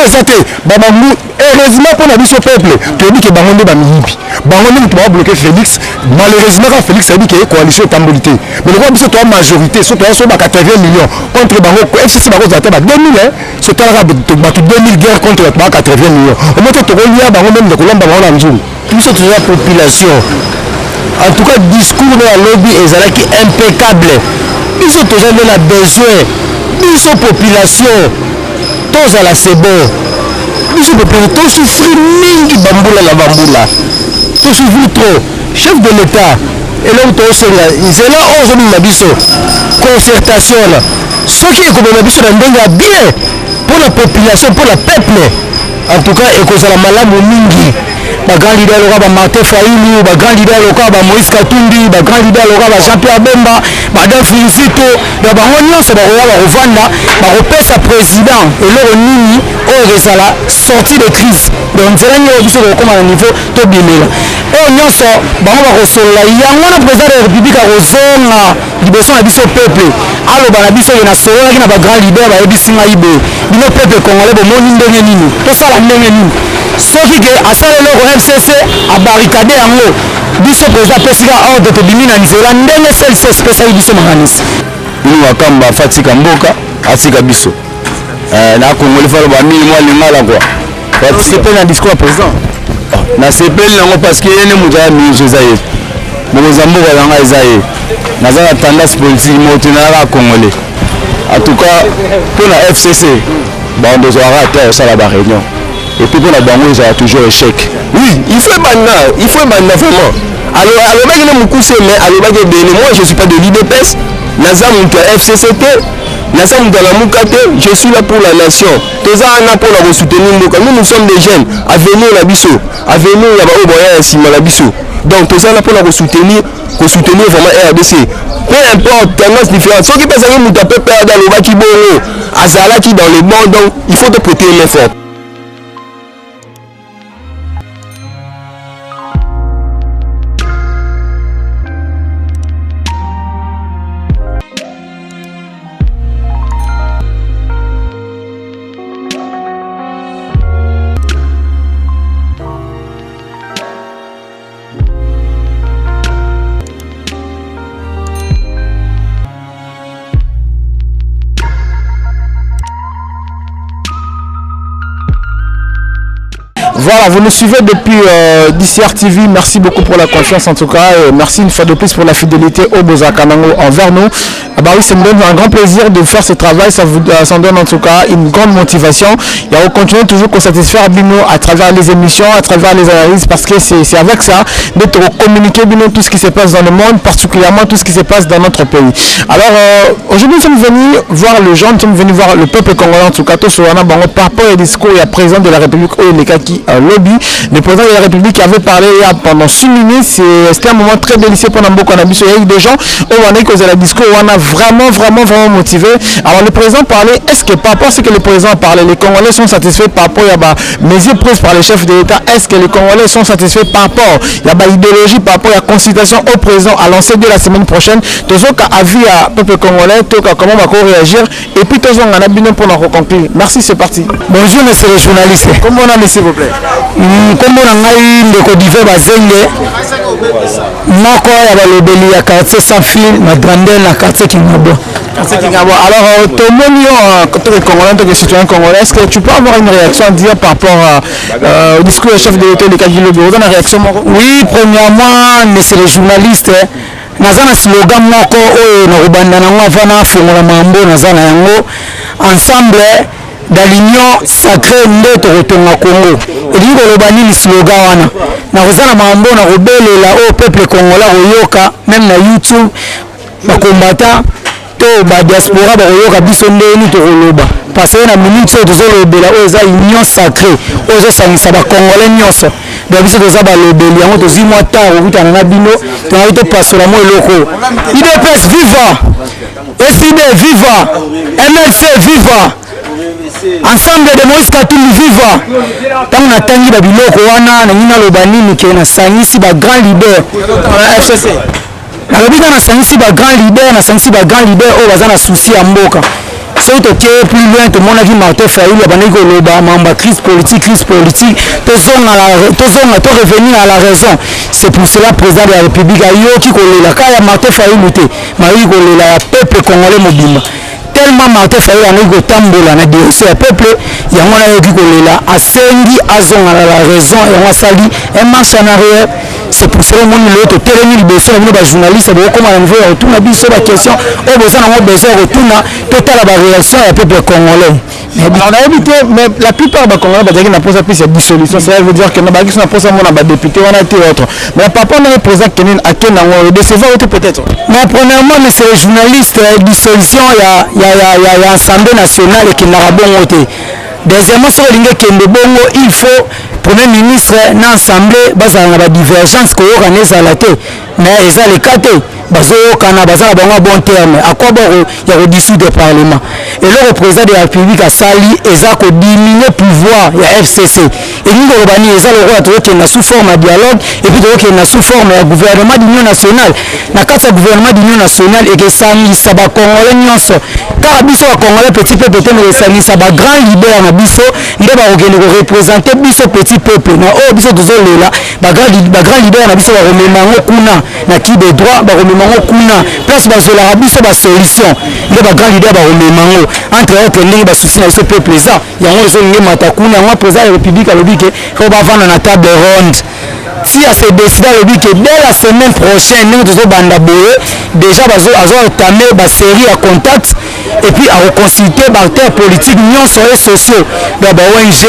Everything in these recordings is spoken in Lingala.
osate babangu heureusement pour la biso peuple tu dis que bangonde ba miyibi bangonde tu vas bloquer Félix malheureusement quand Félix a dit que coalition tambolité mais le biso to majorité surtout so ba 80 millions contre bango FCC bango zate ba 2000 c'est ta ba 2000 guerre contre ba 80 millions au moins to kolia bango même de kolomba bango na nzulu biso to la population en tout cas discours de la lobby ezalaki impeccable biso to la besoin biso population tous à la c'est bon biso population tous souffrir mingi bambula la bambula tous souffrir trop chef de l'état et là où c'est là aujourd'hui la biso concertation là ce qui est comme la biso dans bien pour la population pour le peuple en tout cas et cause la malamu mingi ba grand leader loka ba Martin Fayulu ba grand leader loka ba Moïse Katumbi ba grand leader loka ba Jean-Pierre Bemba ba Dan Felicito ba bango nyonso ba rovanda ba repesa président et le nini o resala sortie de crise donc c'est là nous biso ko koma na niveau to bimela o nyonso bango ba kosola yango na président de la République a kozonga liboso na biso peuple aloba na biso na solo na ba grand leader ba ebisinga ibe bino peuple congolais bo moni ndenge nini to sala ndenge nini soki ke asala eloko FCC a barricade yango biso président pesika ordre tobimi na nzela ndenge selse spécial biso makanisi ini wakamba fatika mboka atika biso na Congolais falo ba mili mwa lingala kwa c'est un discours président na sepeli nango parce que yene muja mizo zaye Mozambique yanga ezaye nazana tendance politique motinala Congolais en tout cas pour la FCC on doit arrêter ça la réunion et puis pour la banque ils ont toujours échec oui il faut maintenant vraiment alors mec ne me couche mais alors moi je suis pas de l'IDPS nazam de FCCT nazam de la Mukate je suis là pour la nation tous en pour la soutenir nous sommes des jeunes à venir la biso à venir la boya sima la biso donc tous là pour la soutenir vraiment RDC peu importe tendance différente ceux qui pensent que muta peut perdre dans le baki bongo azala qui dans le monde donc il faut te prêter l'effort. Voilà, vous nous suivez depuis DCR TV. Merci beaucoup pour la confiance en tout cas. Et merci une fois de plus pour la fidélité au Bozakanango envers nous. Ah bah oui, ça me donne un grand plaisir de faire ce travail. Ça vous donne en tout cas une grande motivation. Et on continue toujours qu'on satisfaire Bino à travers les émissions, à travers les analyses, parce que c'est avec ça d'être communiquer Bino tout ce qui se passe dans le monde, particulièrement tout ce qui se passe dans notre pays. Alors aujourd'hui nous sommes venus voir le gens, nous sommes venus voir le peuple congolais en tout cas, tout sur un bango par rapport au discours et à président de la République qui lobby, le président de la République qui avait parlé pendant 6 minutes. C'était un moment très délicieux pendant beaucoup de il y a eu des gens où on a causé le discours, où on a vraiment motivé. Alors le président parlait, est-ce que par rapport à ce que le président parlait, les Congolais sont satisfaits par rapport à mesures prises par les chefs de l'État? Est-ce que les Congolais sont satisfaits par rapport à l'idéologie, par rapport à la consultation au président à lancer dès la semaine prochaine? Tous ceux qui ont vu à peuple congolais, comment on va réagir, et puis tous ceux qui ont bien pour nous conclure. Merci, c'est parti. Bonjour monsieur le journaliste. Comment on a s'il vous plaît? Comme on a eu le Divé Bazenge, moko ya balobeli ya quartier sans fil na grandeur na quartier Kingabo. Alors tout le monde quand tu es congolais, tu es citoyen congolais, est-ce que tu peux avoir une réaction à dire par rapport au discours du chef de l'État de Kagilo Bureau? Une réaction? Oui, premièrement, monsieur le journaliste, nazana slogan moko oyo na kubanda na ngavana fongola mambo nazana yango ensemble dans l'union sacrée ndeto kotonga Congo. Elingo lobani ni slogan wana. Na kozana mambo na kobelela au peuple congolais koyoka même na YouTube ba combattant to ba diaspora ba koyoka biso ndeni to koloba. Parce que na minute so tozolobela oyo eza union sacrée. Oyo sangisa ba congolais nyonso. Donc biso toza ba lobeli yango tozimwa taro kutana na bino to na to pasola mo eloko. IDPS viva. SID viva. MLC viva. Ensemble de Moïse Katumbi viva. Tant na tangi ba biloko wana na nyina lobani ni ke na sangisi ba grand leader na FCC. Na lobika na sangisi ba grand leader o bazana souci ya mboka. soki tokee plus loin tomona ki Martin Fayulu abandaki koloba mamba crise politique to revenir à la raison. C'est pour cela président de la République ayoki kolela kaya Martin Fayulu te mayoki kolela ya peuple congolais mobimba tellement Martin Fayulu anaki kotambola na direction ya peuple yango nayoki kolela asengi azonga na la raison yango asali un marche en arrière. C'est pour cela que nous avons télé liboso na bino ba journaliste ba koma na niveau ya retourna biso ba question o besoin na besoin retourna total la réaction ya peuple congolais. Mais on a évité, mais la plupart des Congolais n'a pas plus de dissolution. Ça veut dire que nous avons pas mon député, on a été autre. Mais papa on a président Kenin à Ken on décevoir peut-être. Mais premièrement, c'est les journalistes dissolution il y a Assemblée nationale qui n'a pas bon voté. Deuxièmement, sur le bongo, il faut Premier ministre na assemblée bazala na ba divergence ko organiser la té mais eza le cas bazo kana bazala bango bon terme akwa boro ya ko dissoudre parlement et le président de la République a sali eza ko diminuer pouvoir ya FCC et nous ko bani eza le roi to na sous forme de dialogue et puis to na sous forme ya gouvernement d'union nationale na kati ya gouvernement d'union nationale et que sami saba congolais nyonso ka biso ba congolais petit peu peut-être mais sami saba grand leader na biso nde ba okende ko représenter biso petit peuple na o biso tozolela ba grand leader na biso ba rememango kuna na qui de droit ba rememango kuna place bazola biso ba solution nde ba grand leader ba rememango entre autres ndenge ba souci na biso peuple za yango zo nge matakuna yango président de la République alobi ke ko ba vana na table ronde si à se décider alobi ke dès la semaine prochaine ndenge tozo banda boye déjà bazo entamer ba série à contact et puis à reconsulter ba acteurs politiques nyonso et sociaux ba ONG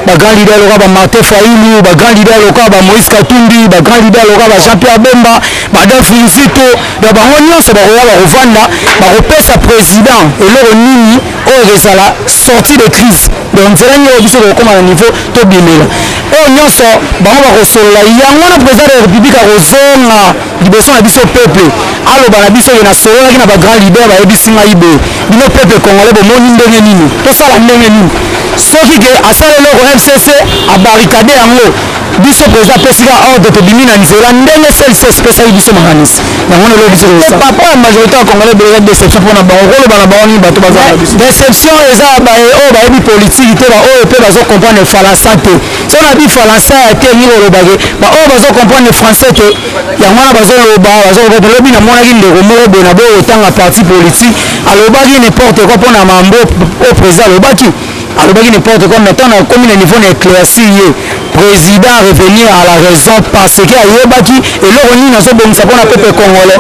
ba grand leader loka ba Martin Fayulu ba grand leader loka ba Moïse Katumbi ba grand leader loka ba Jean-Pierre Bemba madame Félicito ba bango nyonso ba koya ba kovanda ba kopesa président eloko nini oyo ezala sortie de crise donc nzela nini oyo biso kokoma na niveau tobimela oyo nyonso bango bakosolola yango na président de la République akozonga liboso na biso peuple aloba na biso ye nasololaki na ba grand leader bayebisi ngai boye bino peuple congolais bomoni ndenge nini tosala ndenge nini soki ke asala eloko FCC abarikade yango biso président apesika ordre tobimi na nzela ndenge CLCS pesaki biso makanisi yango nelo biso papa ya majorité ya congolais beleza déception mpona bango koloba na bango nini bato baza na biso déception eza oyo bayebi politiki te baoyo mpe bazocomprendre falansa te so na bi falansa ya te ngi kolobake baoyo bazocomprendre français te yango wana bazoloba lobi namonaki ndeko moko boye na boyo otanga parti politique alobaki n'importe quoi mpona mambo o président alobaki n'importe quoi maintenant on a commis le niveau d'éclaircir président revenir à la raison parce que ayebaki eloko nini azobongisa mpona peuple congolais.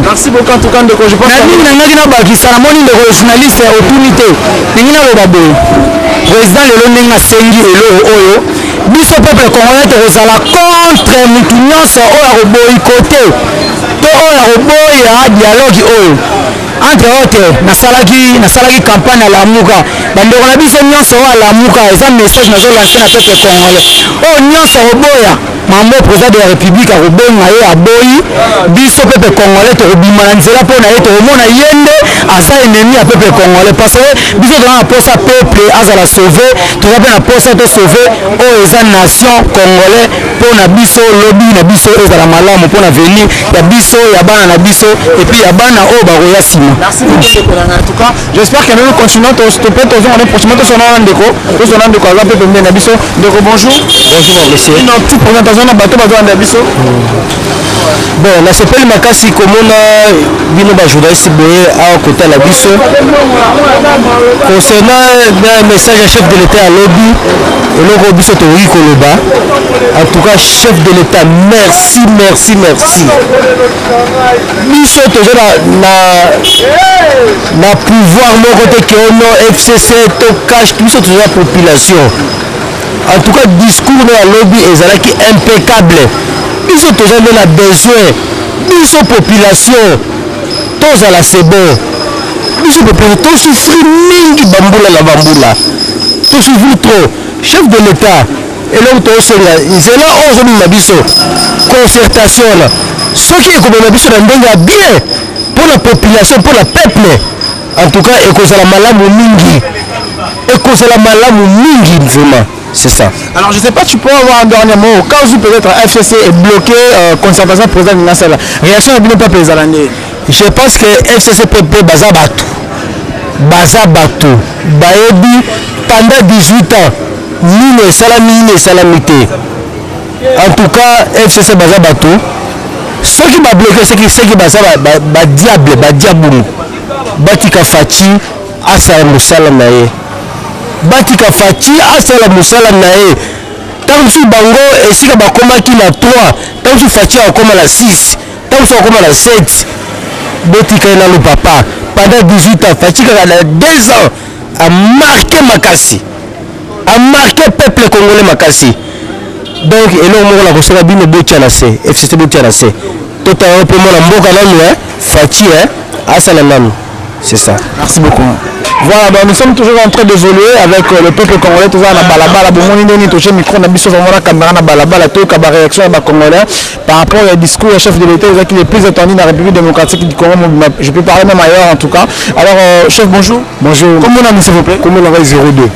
Merci beaucoup en tout cas ndeko je pense na nini nangaki nabakisa namoni ndeko journaliste otuni te ndenge naloba boye président lelo ndenge asengi eloko oyo biso peuple congolais tokozala contre mutu nyonso oyo akoboyikote to oyo akoboya dialogue oyo entre autres nasalaki campagne à Lamuka bandeko na biso nyonso oyo alamuka eza message nazolanse na peuple congolais oyo nyonso akoboya mambo président de la République akobenga ye aboyi biso peuple congolais tokobima na nzela mpona ye tokomona ye nde aza ennemi ya peuple congolais parce que biso toza na posa peuple azala sauve toza mpe na posa tosauve oyo eza nation congolais mpona biso lobi na biso ezala malamu mpona venir ya biso ya bana na biso epuis ya bana oyo bakoya nsima. Merci beaucoup en tout cas j'espère que nous continuons stopper toujours on est prochainement tous on a un déco tous on a un déco à peu bien abisso déco bonjour monsieur une petite présentation na bateau bateau na biso bon na sepeli makasi komona bino ba journaliste boye a côté la biso concernant le message à chef de l'état à lobby eloko biso to wi koloba en tout cas chef de l'état merci biso toza na pouvoir moko te ke ono FCC to cache biso toza population en tout cas discours na lobby ezalaki impeccable biso toza nde na besoin biso population tozala c'est bon biso population tosouffrir mingi bambula na bambula tosouffrir trop chef de l'état eloko tosenga nzela oyo ozomema biso concertation na soki ekomema biso na ndenge ya bien mpo na population mpo na peuple en tout cas ekozala malamu mingi vraiment. C'est ça. Alors je sais pas, tu peux avoir un dernier mot au cas où peut-être FCC est bloqué concertation président de Nassala. Réaction à Bino Peuple Zalande. Je pense que FCC peut baza batou. baza bato bayebi pendant 18 ans nini esalami te. En tout cas FCC baza bato soki babloke soki baza badiable batika Faci asala mosala na ye ntango mosusu bango esika bakomaki na 3 ntango mosusu Faci akoma na 6 ntango mosusu akoma na 7 botika ye nano papa pendant 18 ans Faci kaka na 2 ans a marqué peuple congolais makasi. Donc eloko moko na kosala bino botia na se FCC botia na se totala mpe mona mboka nanu Faci asala nanu. C'est ça. Merci beaucoup. Voilà, donc nous sommes toujours en train d'évoluer avec le peuple congolais. Toujours à balabala, bon, on est touché micro, on a mis sur la caméra à balabala, tout la réaction à congolais par rapport au discours du chef de l'État, qui est plus attendu dans la République démocratique du Congo. Je peux parler même ailleurs en tout cas. Alors, chef, bonjour. Bonjour. Comment on a mis s'il vous plaît? Comment on a 02. 02.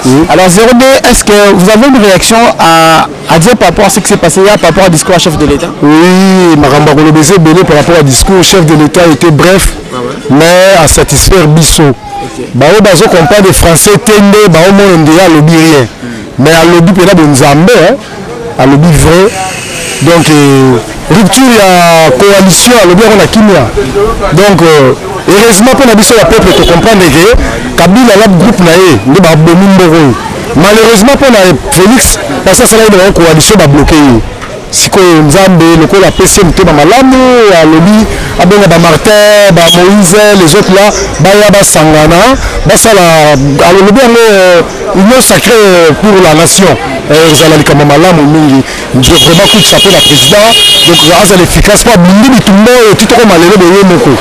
Oui. Alors 02, est-ce que vous avez une réaction à dire par rapport à ce qui s'est passé hier, par rapport au discours du chef de l'État? Oui, Maramba Golobese Béné par rapport au discours du chef de l'État était bref. Mais à satisfaire biso bao bazo comprendre de français tende bao monde ya lobby rien mais à lobby pena bonzambe à lobby vrai donc rupture ya coalition à lobby on a kimia donc heureusement pour na biso la peuple to comprendre que Kabila la groupe na ye ndi ba bomi mboro malheureusement pour na Félix parce que ça la coalition ba bloqué sikoyo nzambe lokola apesi motema malamu alobi abenga bamartin bamoïse les autres là baya basangana basala alobi yango union sacrée pour la nation ezala likambo malamu mingi vraiment kutisa mpe na président donc azala efficace mpo abindi bitumba oyo titoko malelo boye moko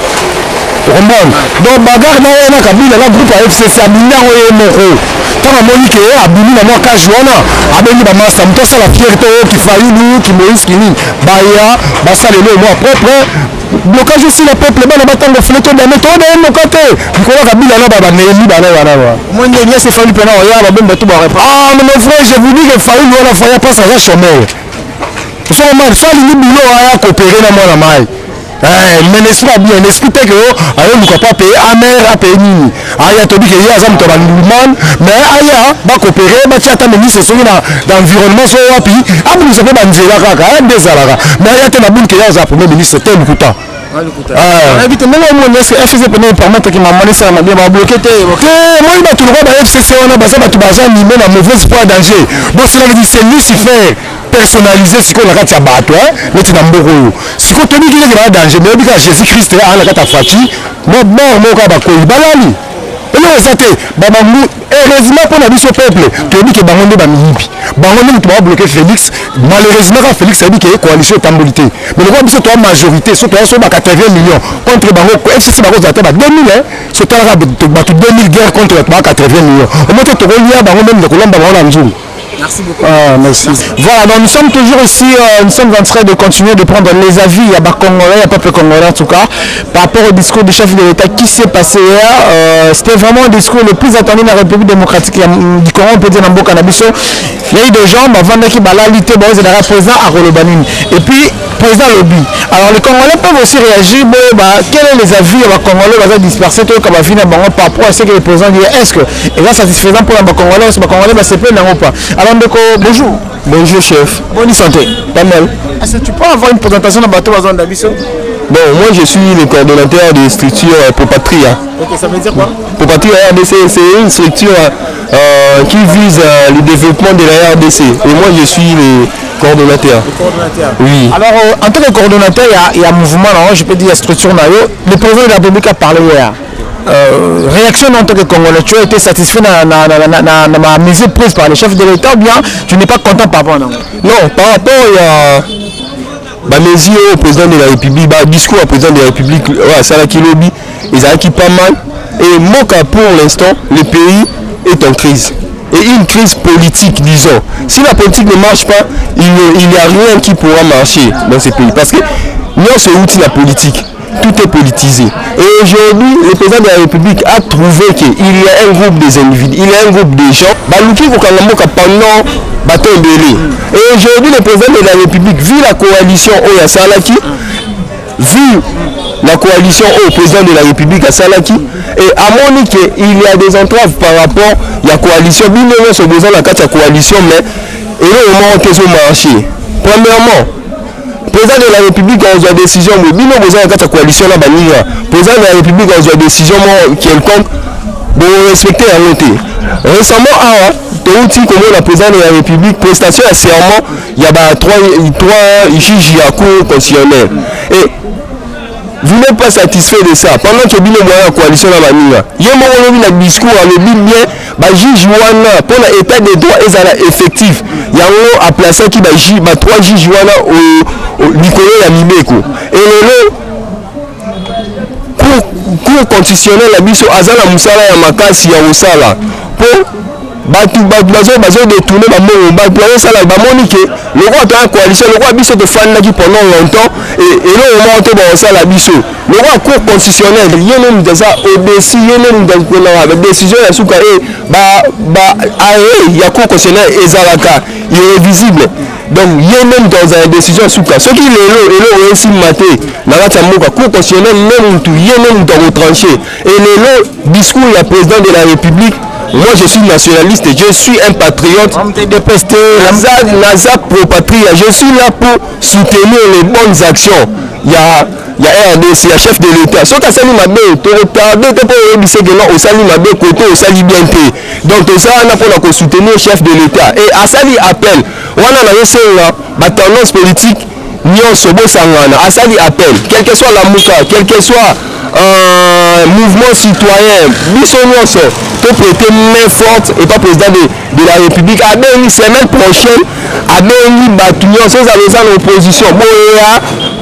comprendre donc bagarre na ye na Kabila na groupe ya FCC abindi yango ye moko ntango amoni ke abimi na mwa kage wana abengi bamasa moto asala fierté oyo kifayulu kimoïse kinini baya basalelo mwa propre blocage aussi le peuple bana batango fleto dame toda ye moka te likolo Kabila na babaneli bana wana moi ndenge se fali pena oya babemba to barepre mais mon frère je vous dis que fayulu wana faya pas ça chômeur so man fali ni bilo aya coopérer na mwana mai mais l'esprit bien l'esprit te que ayo luka pas payer amer a payer nini aya to bike ya zam to ba ndumane mais aya ba coopérer ba tiata ministre so na d'environnement so wapi abu se pe ba nzela kaka ndezalaka mais aya te na bunke ya za premier ministre te lukuta évite même au moins FCC peut permettre que maman ça m'a bien bloqué te moi il va tout le ba FCC on a basa ba tout baza ni même en mauvais point danger donc cela veut dire c'est Lucifer personnalisé siko na kati ya bato neti na mboko oyo siko tobi kile ba danger mais bika Jésus Christ ala kata Faci mo mort moko ba ko balali elo esate baba mu heureusement pour la biso peuple tobi ke bango nde ba miyibi bango nde to ba bloquer Félix malheureusement ka Félix a dit que coalition tambulité mais le biso to majorité so to so ba 80 millions contre bango FCC ba ko zata ba 2000 so to ba 2000 guerre contre ba 80 millions au moins to ko lia bango même de kolomba bango na nzulu. Merci beaucoup. Merci. Voilà, donc nous sommes toujours ici, nous sommes en train de continuer de prendre les avis à Congolais, à peuple congolais en tout cas, par rapport au discours du chef de l'État qui s'est passé hier. C'était vraiment un discours le plus attendu de la République démocratique du Congo, on peut dire dans le Canabiso. Il y a eu des gens, qui balalité, président à Rolobanine. Et puis, président Lobby. Alors les Congolais peuvent aussi réagir, quels sont les avis à Congolais dispersés par rapport à ce que le président dit. Est-ce que c'est satisfaisant pour les Congolais ou les Congolais, c'est peu ou pas? Alors bonjour. Bonjour chef. Bonne santé. Pas mal. Est-ce que tu peux avoir une présentation de bateau à Zandabiso? Bon, moi je suis le coordonnateur de structure Popatria. Ok, ça veut dire quoi? Popatria RDC, c'est une structure qui vise le développement de la RDC. Et moi je suis le coordonnateur. Le coordonnateur. Oui. Alors en tant que coordonnateur, il y a un mouvement, je peux dire structure. Le président de la République a parlé hier. Réaction en tant que Congolais, tu as été satisfait de ma mesure prise par le chef de l'État ou bien tu n'es pas content par rapport à non, par rapport à mes yeux au président de la République, discours au président de la République, Salaki Lobby, ils ont acquis pas mal. Et Moka pour l'instant, le pays est en crise. Et une crise politique, disons. Si la politique ne marche pas, il n'y a rien qui pourra marcher dans ce pays. Parce que nous, c'est outil la politique. Tout est politisé. Et aujourd'hui, le président de la République a trouvé qu'il y a un groupe des individus, il y a un groupe de gens, pendant Baton Belé. Et aujourd'hui, le président de la République, vu la coalition Oya Salaki, vu la coalition au président de la République à Salaki et à Monique il y a des entraves par rapport à la coalition binomo sur besoin la coalition mais et là au moment où marché premièrement président de la République a une décision mais binomo besoin la coalition là banira président de la République a une décision quelconque pour respecter la montée récemment comme la présidente de la République prestation à serment il y a trois juges à cour constitutionnelle et vous n'êtes pas satisfait de ça pendant que bino la coalition la manière il y a un discours à le bien juge wana pour l'état des droits est effectif il y a à placer qui trois juges wana au Nicolas ya Mibeko et le cour constitutionnelle la biso azala musala ya makasi ya osala pour batu bazo détourner bato osala bamoni ke le roi de la coalition le roi biso de fandaki pendant longtemps et le moment to ba osala biso le roi cour constitutionnelle yene mutaza au-dessus yene mutaza décision ya suka ya cour constitutionnelle ezalaka irrévisible donc yene dans une décision suka ce qui le aussi maté na kati moka cour constitutionnelle yene retranché et le discours du président de la République. Moi je suis nationaliste, je suis un patriote. Naza pro-patrie, je suis là pour soutenir les bonnes actions. Il y a RDC, il y a chef de l'État. Ce que Sali Mabé, tu retardes, tu peux réviser que non, au Sali Mabé, côté au Sali Bienté. Donc tout ça, on a pour soutenir le chef de l'État. Et à Sali appel, on a la tendance politique, Nyon Sobo Sangana, à Sali appel, quelle que soit la mouka, quel que soit mouvement citoyen, Bissonioso, pour prêter main forte et pas président de la République. À la semaine prochaine, à Batunion, sans aller en opposition. Bon,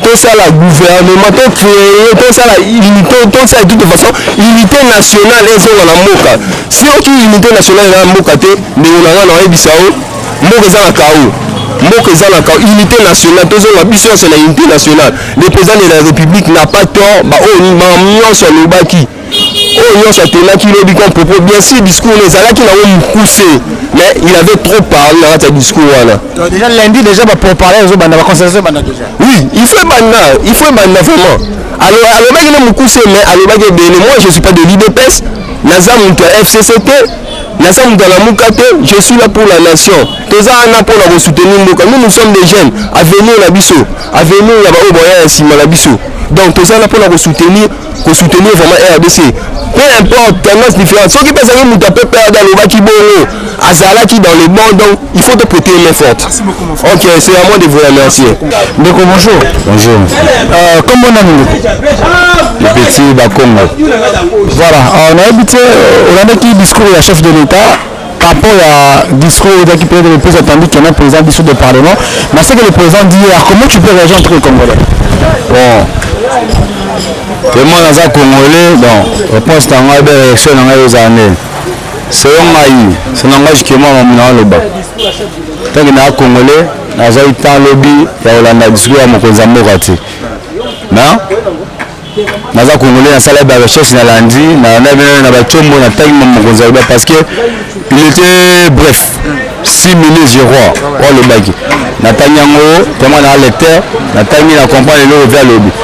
tout ça, le gouvernement, tout créé, tout ça, tout ça, de toute façon, unité nationale est sur la Moka. Si aucune unité nationale est dans la Moka, mais on a un Bissau, Moka est dans la Kao. Moka est dans la Kao. Unité nationale, tout ça, la mission, c'est la unité nationale. Le président de la République n'a pas tort, sur le baki. Bien sûr, discours mais il avait trop parlé dans ce discours. Déjà lundi, déjà, pour parler, oui, il faut vraiment. Alors, moi je ne suis pas de l'IDPS, FCCT, je suis là pour la nation. Pour soutenir nous sommes des jeunes. À venir la biso, à venir la biso. Donc tout ça là pour soutenir vraiment RDC. Peu importe, tendance différente. Ceux qui pensent que nous peut perdre dans le Bakiboro, Azalaki dans le monde, donc il faut te prêter une main forte. Ok, c'est à moi de vous remercier. Donc bonjour. Bonjour. Comment on a mis le petit Bakongo. Voilà, on a habité, on a qui discours du chef de l'État. Par rapport à discours qui peut être le plus attendu qu'il y a un président du de Parlement. Mais c'est que le président dit hier, comment tu peux réagir entre les Congolais? Bon. Et moi, dans un Congolais, bon, réponse à moi, réaction dans les années. C'est un maïs, c'est un langage qui est moi, dans le bas. Tant que dans un Congolais, dans un temps lobby, il y a un discours à mon cousin Morati. Mais, dans un Congolais, dans un salaire de recherche, dans lundi, dans un chombo, dans un temps, parce que il était bref. 6 minutes, je crois, pour le bac. Natanyango, tellement dans le lecteur, Natani a compris le vers le but.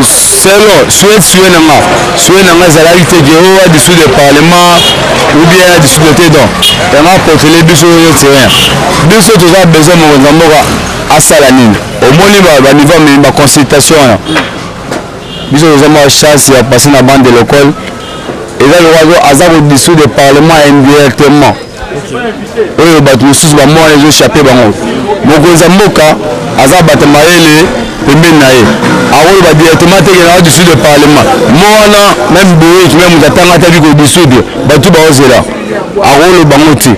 C'est là, souhaite Nanga Zalali Tegero, dessous du Parlement, ou bien dessous de Tédon. Tellement pour que les bus soient au terrain. Deux autres ont besoin de Zamora à Salanine. Au moins, il va niveau de consultation. Ils ont chasse, il a passé dans la bande de l'école. Et là, le roi Azar au-dessous du Parlement indirectement. oyo bato mosusu bamwana ezochape bango mokonzi ya mboka aza bato mayele pembeni na ye akoloba directement teke na au-dessus de parlement mwana même boyeki même moto atanga tabi kodisudre bato baozela akoloba bango te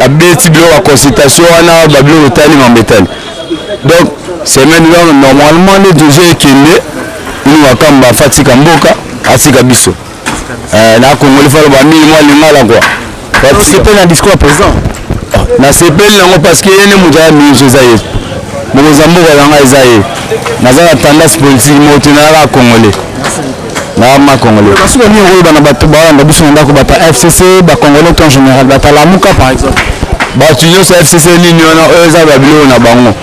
abeti biloko ya consultation wana babiloko etali mambetali donc semaine wana normalement nde tozo ekende ino makamba afatika mboka atika biso na kongoli falo bamili mwa lingala kwa participer dans le discours à président. Na sepeli nango parce que yene mutaya miso ezaye mokozamboka nanga ezaye naza na tendance politique motinala congolais na ma congolais parce que ni rôle bana bato ba na biso ndako bata FCC ba congolais en général bata lamuka par exemple bato nyonso FCC nini wana oyo eza babilo na bango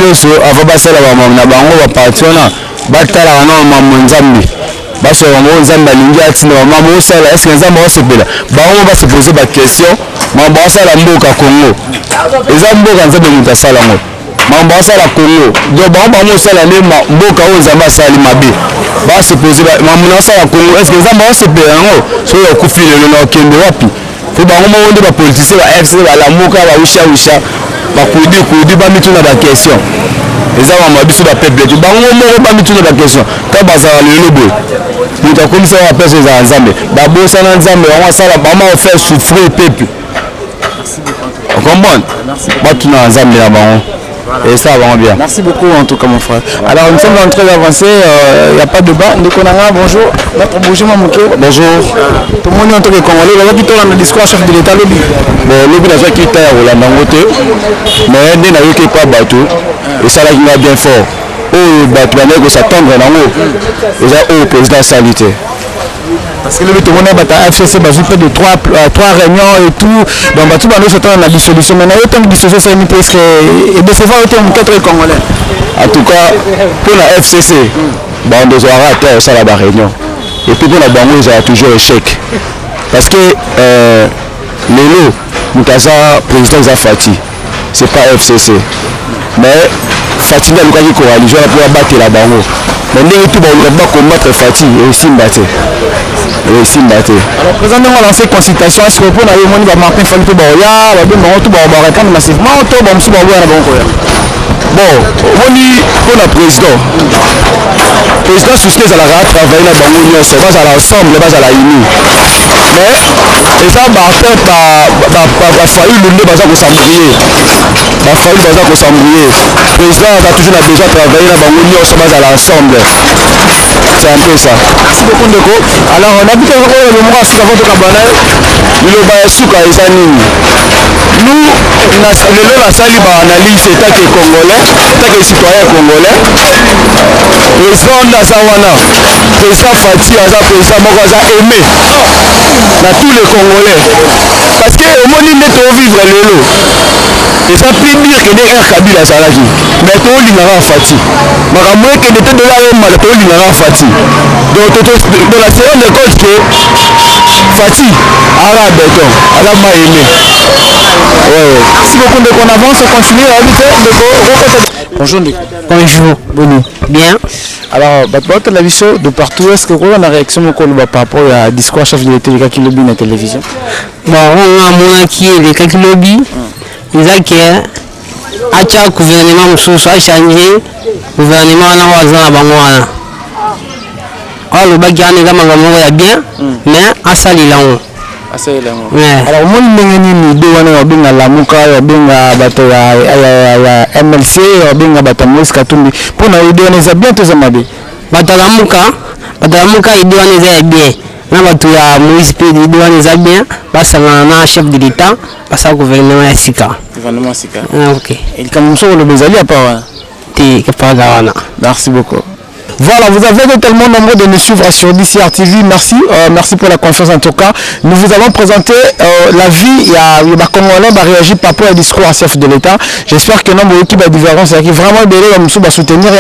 nyonso ava basala na bango baparti wana batalaka na mambo nzambe basoka bango nzambe alingi atinda bamama osala eske nzambe asepela bango basepose baquestion mambo asala mboka Congo eza mboka nzambe moto asala yango mambo asala Congo donc bango bango osala nde mboka oyo nzambe asali mabe basepose mambo na asala Congo eske nzambe asepela yango soki okufi lelo na okende wapi po bango moko nde bapolitisien ba FCC balamuka bawishawisha bakudi bamituna baquestion eza mama biso bapeuple etu bango moko bamituna baquestion ka bazala lelo boye moto akomisa wa personne ezala nzambe babosana nzambe bango asala bama ofaire souffrir peuple comprendre batuna nzambe na bango et ça va bien. Merci beaucoup en tout cas mon frère. Alors nous sommes en train d'avancer, il n'y a pas de débat. Ndekonanga, bonjour. Notre bonjour Mamouké. Bonjour. Tout le monde en tant que Congolais, il y a qui dans le discours chef de l'État lobby. Bon, lobby n'a pas quitté à Rolanda Ngote, mais il n'a eu pas bateau et ça là il va bien fort. Oh, bateau, il va s'attendre là haut. Et ça, oh, président salutaire. Parce que le tout le monde a FCC basé près de 3 réunions et tout. Donc tout le monde s'attend à la dissolution. Mais il y a autant de dissolution, c'est une presque et de ce fait on peut être congolais. En tout cas, pour la FCC, on doit rater ça la réunion. Et puis pour la banque, il y a toujours échec. Parce que Lelo, Moukasa, président Zafati, c'est pas FCC. Mais Fatih n'a pas dit qu'on a déjà pour battre la banque. Mais nous, tout le monde va combattre Fatih et Simbaté. Alors, président, on a lancé une consultation. Est-ce que pour nous, Martin Fallou, tout répondre massivement ou tout le monde. Bon, on dit pour le président. Le président suscrit à la travailler dans la union, c'est pas à l'ensemble, pas à la unie. Mais les gens Martin par failli l'unité basé pour s'embrouiller. Par failli basé pour s'embrouiller. Le président a toujours besoin de travailler dans la union, c'est pas à l'ensemble. C'est un peu ça. Merci beaucoup Ndeko. Alors on a vu que le mois sur votre cabaret, le Bayasuka et Sanini. Nous, le Nassali par analyse état que congolais, état que citoyen congolais. Président Nazawana, président Fatih, président Mokoza aimé dans tous les Congolais. Parce que au monde il est vivre l'élo. Et ça peut dire que des Kabila Salaki. Mais tout le monde Fatih. Makamoué que n'était de là mal, tout le monde Fatih. Donc dans la séance de code que Fatih, arabe béton, arabe m'a aimé. Merci beaucoup de qu'on avance, on continue à habiter. Bonjour Ndeko. Bonjour. Bonjour. Bien. Alors, la vision de partout, est-ce que vous avez une réaction par rapport au discours chef de l'État qui lobby dans la télévision? Bon, on a qui est le lobby. Ils ont que le gouvernement a changé. Le gouvernement a changé. Le gouvernement a bien, mais à ça, il a alors moi ndengeni do wana obinga lamuka obinga bato ya MLC obinga bato Moïse Katumbi pour na idée on est bien tous amabe bato lamuka idée on est bien na bato ya Moïse pe idée on est bien basa na chef de l'État basa gouvernement ya sika OK il comme ça le bezali à part te que pas gawana. Merci beaucoup. Voilà, vous avez été tellement nombreux de nous suivre sur DCR TV. Merci, merci pour la confiance en tout cas. Nous vous avons présenté la vie. Il y a Congolais qui réagit par rapport au discours à chef de l'État. J'espère que nombre d'équipes à différence qui vraiment de soutenir.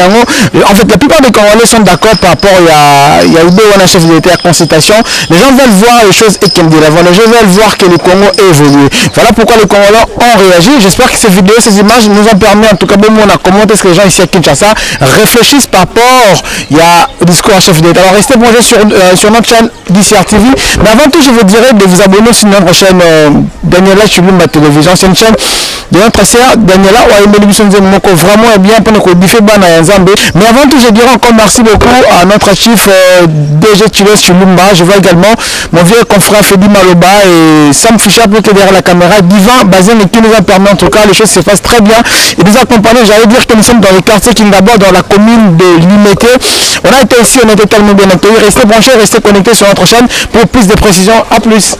En fait, la plupart des Congolais sont d'accord par rapport à un chef de l'État à consultation. Les gens veulent voir les choses et qu'ils disent. Les gens veulent voir que le Congo évolue. Voilà pourquoi les Congolais ont réagi. J'espère que ces vidéos, ces images nous ont permis en tout cas de commenter ce que les gens ici à Kinshasa réfléchissent par rapport. Il y a le discours à chef d'État. Alors restez branchés sur notre chaîne DCR TV. Mais avant tout, je vous dirais de vous abonner sur notre chaîne Daniela Chulumba Télévision. C'est une chaîne de notre sœur Daniela. Vraiment bien pour nous diffuser Bana Nzambe. Mais avant tout, je dirais encore merci beaucoup à notre chef DG Chulumba. Je vois également mon vieux confrère Fedi Maloba et Sam Fischer qui est derrière la caméra. Divan Bazen qui nous a permis en tout cas, les choses se passent très bien. Et nous accompagner, j'allais dire que nous sommes dans le quartier Kingaba, dans la commune de Limete. On a été ici, on a été tellement bien accueillis. Restez branchés, restez connectés sur notre chaîne pour plus de précisions. A plus.